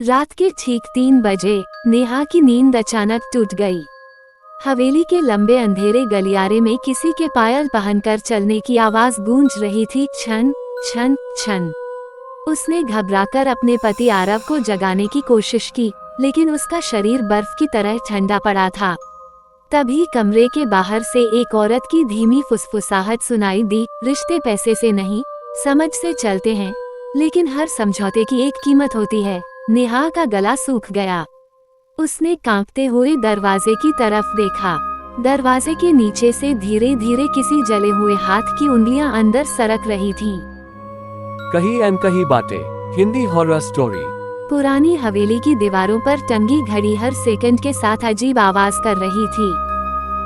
रात के ठीक 3 बजे नेहा की नींद अचानक टूट गई। हवेली के लंबे अंधेरे गलियारे में किसी के पायल पहनकर चलने की आवाज गूंज रही थी, छन छन छन। उसने घबराकर अपने पति आरव को जगाने की कोशिश की, लेकिन उसका शरीर बर्फ की तरह ठंडा पड़ा था। तभी कमरे के बाहर से एक औरत की धीमी फुसफुसाहट सुनाई दी, रिश्ते पैसे से नहीं, समझ से चलते हैं, लेकिन हर समझौते की एक कीमत होती है। नेहा का गला सूख गया। उसने कांपते हुए दरवाजे की तरफ देखा। दरवाजे के नीचे से धीरे धीरे किसी जले हुए हाथ की उंगलियां अंदर सरक रही थीं। कही अनकही बातें, हिंदी हॉरर स्टोरी। पुरानी हवेली की दीवारों पर टंगी घड़ी हर सेकंड के साथ अजीब आवाज कर रही थी,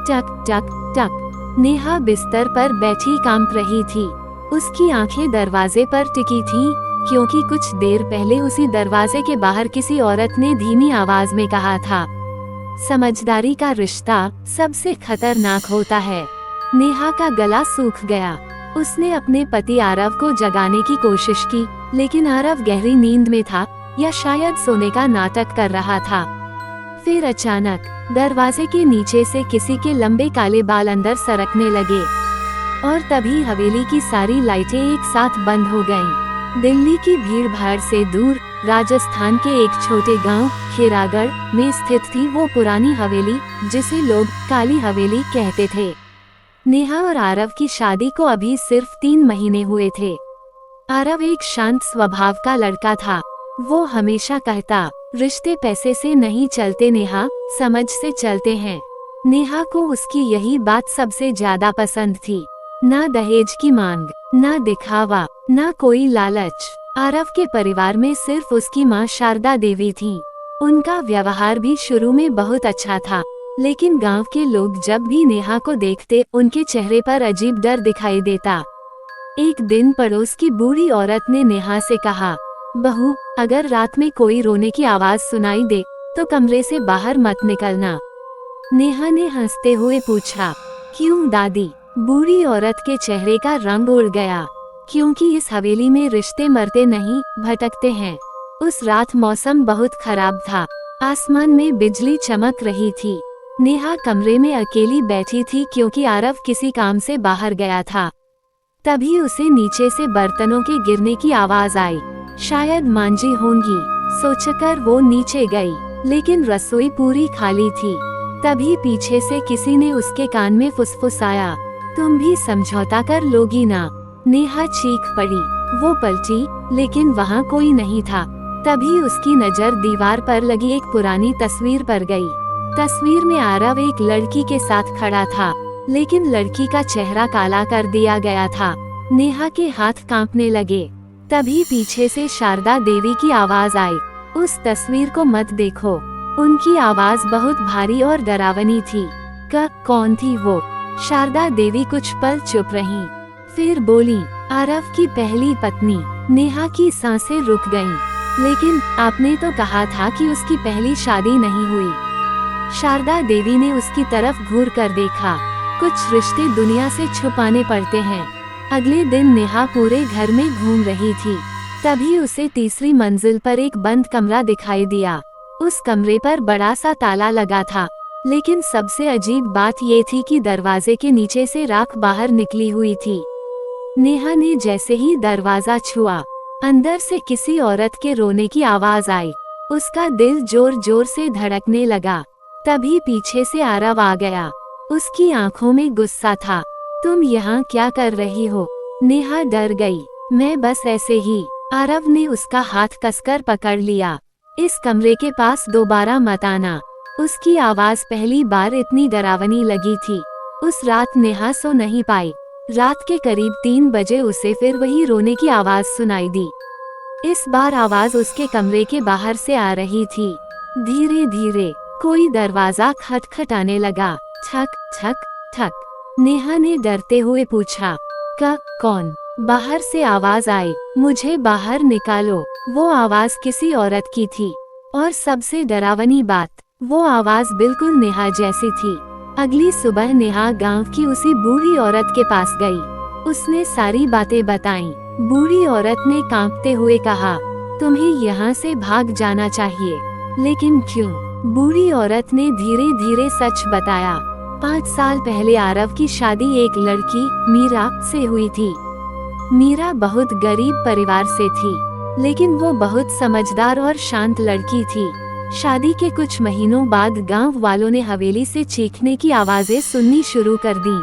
टक टक टक। नेहा बिस्तर पर बैठी कांप रही थी। उसकी आंखें दरवाजे पर टिकी थीं, क्योंकि कुछ देर पहले उसी दरवाजे के बाहर किसी औरत ने धीमी आवाज में कहा था, समझदारी का रिश्ता सबसे खतरनाक होता है। नेहा का गला सूख गया। उसने अपने पति आरव को जगाने की कोशिश की, लेकिन आरव गहरी नींद में था या शायद सोने का नाटक कर रहा था। फिर अचानक दरवाजे के नीचे से किसी के लंबे काले बाल अंदर सरकने लगे और तभी हवेली की सारी लाइटें एक साथ बंद हो गईं। दिल्ली की भीड़ भाड़ से दूर राजस्थान के एक छोटे गांव खिरागढ़ में स्थित थी वो पुरानी हवेली, जिसे लोग काली हवेली कहते थे। नेहा और आरव की शादी को अभी सिर्फ 3 महीने हुए थे। आरव एक शांत स्वभाव का लड़का था। वो हमेशा कहता, रिश्ते पैसे से नहीं चलते नेहा, समझ से चलते हैं। नेहा को उसकी यही बात सबसे ज्यादा पसंद थी। ना दहेज की मांग, ना दिखावा, ना कोई लालच। आरव के परिवार में सिर्फ उसकी माँ शारदा देवी थीं। उनका व्यवहार भी शुरू में बहुत अच्छा था, लेकिन गांव के लोग जब भी नेहा को देखते उनके चेहरे पर अजीब डर दिखाई देता। एक दिन पड़ोस की बूढ़ी औरत ने नेहा से कहा, बहू, अगर रात में कोई रोने की आवाज सुनाई दे तो कमरे से बाहर मत निकलना। नेहा ने हंसते हुए पूछा, क्यों दादी? बूढ़ी औरत के चेहरे का रंग उड़ गया, क्योंकि इस हवेली में रिश्ते मरते नहीं, भटकते हैं। उस रात मौसम बहुत खराब था। आसमान में बिजली चमक रही थी। नेहा कमरे में अकेली बैठी थी क्योंकि आरव किसी काम से बाहर गया था। तभी उसे नीचे से बर्तनों के गिरने की आवाज आई। शायद मांझी होंगी, सोचकर वो नीचे गई, लेकिन रसोई पूरी खाली थी। तभी पीछे से किसी ने उसके कान में फुसफुसाया, तुम भी समझौता कर लोगी ना? नेहा चीख पड़ी। वो पलटी, लेकिन वहाँ कोई नहीं था। तभी उसकी नजर दीवार पर लगी एक पुरानी तस्वीर पर गई। तस्वीर में आरव एक लड़की के साथ खड़ा था, लेकिन लड़की का चेहरा काला कर दिया गया था। नेहा के हाथ कांपने लगे। तभी पीछे से शारदा देवी की आवाज आई, उस तस्वीर को मत देखो। उनकी आवाज बहुत भारी और डरावनी थी। कौन थी वो? शारदा देवी कुछ पल चुप रहीं, फिर बोली, आरव की पहली पत्नी। नेहा की सांसें रुक गईं। लेकिन आपने तो कहा था कि उसकी पहली शादी नहीं हुई। शारदा देवी ने उसकी तरफ घूर कर देखा। कुछ रिश्ते दुनिया से छुपाने पड़ते हैं। अगले दिन नेहा पूरे घर में घूम रही थी। तभी उसे तीसरी मंजिल पर एक बंद कमरा दिखाई दिया। उस कमरे पर बड़ा सा ताला लगा था, लेकिन सबसे अजीब बात ये थी कि दरवाजे के नीचे से राख बाहर निकली हुई थी। नेहा ने जैसे ही दरवाजा छुआ, अंदर से किसी औरत के रोने की आवाज आई। उसका दिल जोर जोर से धड़कने लगा। तभी पीछे से आरव आ गया। उसकी आंखों में गुस्सा था। तुम यहाँ क्या कर रही हो? नेहा डर गई। मैं बस ऐसे ही। आरव ने उसका हाथ कसकर पकड़ लिया। इस कमरे के पास दोबारा मत आना। उसकी आवाज पहली बार इतनी डरावनी लगी थी। उस रात नेहा सो नहीं पाई। रात के करीब 3 बजे उसे फिर वही रोने की आवाज सुनाई दी। इस बार आवाज उसके कमरे के बाहर से आ रही थी। धीरे धीरे कोई दरवाजा खटखटाने लगा, ठक ठक ठक। नेहा ने डरते हुए पूछा, कौन? बाहर से आवाज आई, मुझे बाहर निकालो। वो आवाज किसी औरत की थी, और सबसे डरावनी बात, वो आवाज बिल्कुल नेहा जैसी थी। अगली सुबह नेहा गांव की उसी बूढ़ी औरत के पास गई। उसने सारी बातें बताईं। बूढ़ी औरत ने कांपते हुए कहा, तुम्हें यहाँ से भाग जाना चाहिए। लेकिन क्यों? बूढ़ी औरत ने धीरे धीरे सच बताया। 5 साल पहले आरव की शादी एक लड़की मीरा से हुई थी। मीरा बहुत गरीब परिवार से थी, लेकिन वो बहुत समझदार और शांत लड़की थी। शादी के कुछ महीनों बाद गांव वालों ने हवेली से चीखने की आवाजें सुननी शुरू कर दी।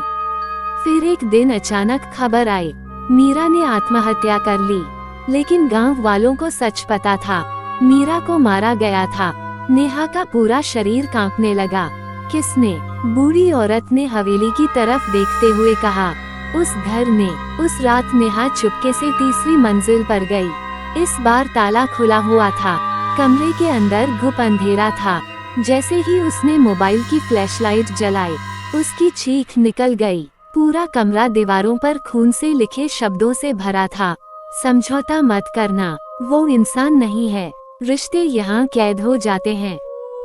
फिर एक दिन अचानक खबर आई, मीरा ने आत्महत्या कर ली। लेकिन गांव वालों को सच पता था, मीरा को मारा गया था। नेहा का पूरा शरीर कांपने लगा। किसने? बूढ़ी औरत ने हवेली की तरफ देखते हुए कहा। उस घर ने। उस रात नेहा चुपके से तीसरी मंजिल पर गई। इस बार ताला खुला हुआ था। कमरे के अंदर घुप अंधेरा था। जैसे ही उसने मोबाइल की फ्लैशलाइट जलाई, उसकी चीख निकल गई। पूरा कमरा दीवारों पर खून से लिखे शब्दों से भरा था। समझौता मत करना, वो इंसान नहीं है। रिश्ते यहाँ कैद हो जाते हैं।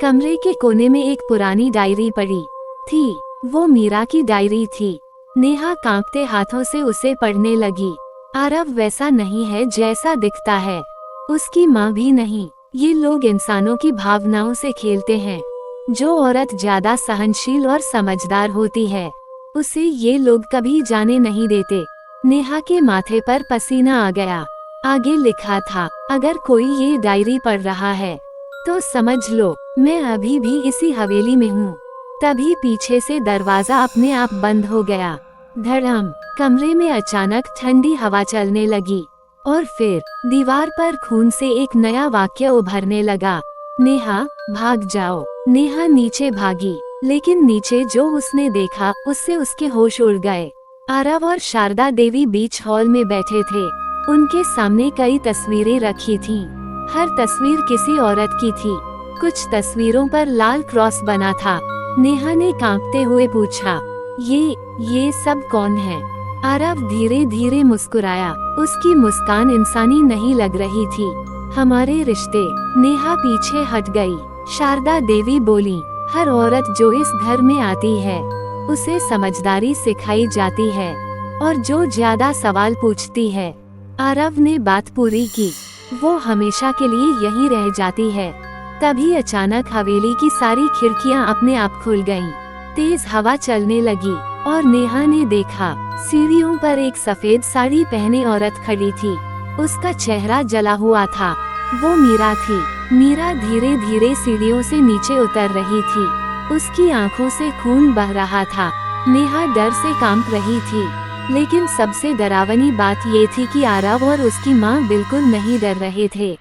कमरे के कोने में एक पुरानी डायरी पड़ी थी। वो मीरा की डायरी थी। नेहा कांपते हाथों से उसे पढ़ने लगी। आरव वैसा नहीं है जैसा दिखता है, उसकी माँ भी नहीं। ये लोग इंसानों की भावनाओं से खेलते हैं। जो औरत ज्यादा सहनशील और समझदार होती है, उसे ये लोग कभी जाने नहीं देते। नेहा के माथे पर पसीना आ गया। आगे लिखा था, अगर कोई ये डायरी पढ़ रहा है तो समझ लो मैं अभी भी इसी हवेली में हूँ। तभी पीछे से दरवाजा अपने आप बंद हो गया। धड़म। कमरे में अचानक ठंडी हवा चलने लगी और फिर दीवार पर खून से एक नया वाक्य उभरने लगा, नेहा भाग जाओ। नेहा नीचे भागी, लेकिन नीचे जो उसने देखा उससे उसके होश उड़ गए। आरव और शारदा देवी बीच हॉल में बैठे थे। उनके सामने कई तस्वीरें रखी थीं। हर तस्वीर किसी औरत की थी। कुछ तस्वीरों पर लाल क्रॉस बना था। नेहा ने कांपते हुए पूछा, ये सब कौन है? आरव धीरे धीरे मुस्कुराया। उसकी मुस्कान इंसानी नहीं लग रही थी। हमारे रिश्ते। नेहा पीछे हट गई। शारदा देवी बोली, हर औरत जो इस घर में आती है उसे समझदारी सिखाई जाती है, और जो ज्यादा सवाल पूछती है। आरव ने बात पूरी की, वो हमेशा के लिए यहीं रह जाती है। तभी अचानक हवेली की सारी खिड़कियां अपने आप खुल गईं। तेज हवा चलने लगी और नेहा ने देखा, सीढ़ियों पर एक सफेद साड़ी पहने औरत खड़ी थी। उसका चेहरा जला हुआ था। वो मीरा थी। मीरा धीरे धीरे सीढ़ियों से नीचे उतर रही थी। उसकी आंखों से खून बह रहा था। नेहा डर से कांप रही थी, लेकिन सबसे डरावनी बात ये थी कि आरव और उसकी माँ बिल्कुल नहीं डर रहे थे।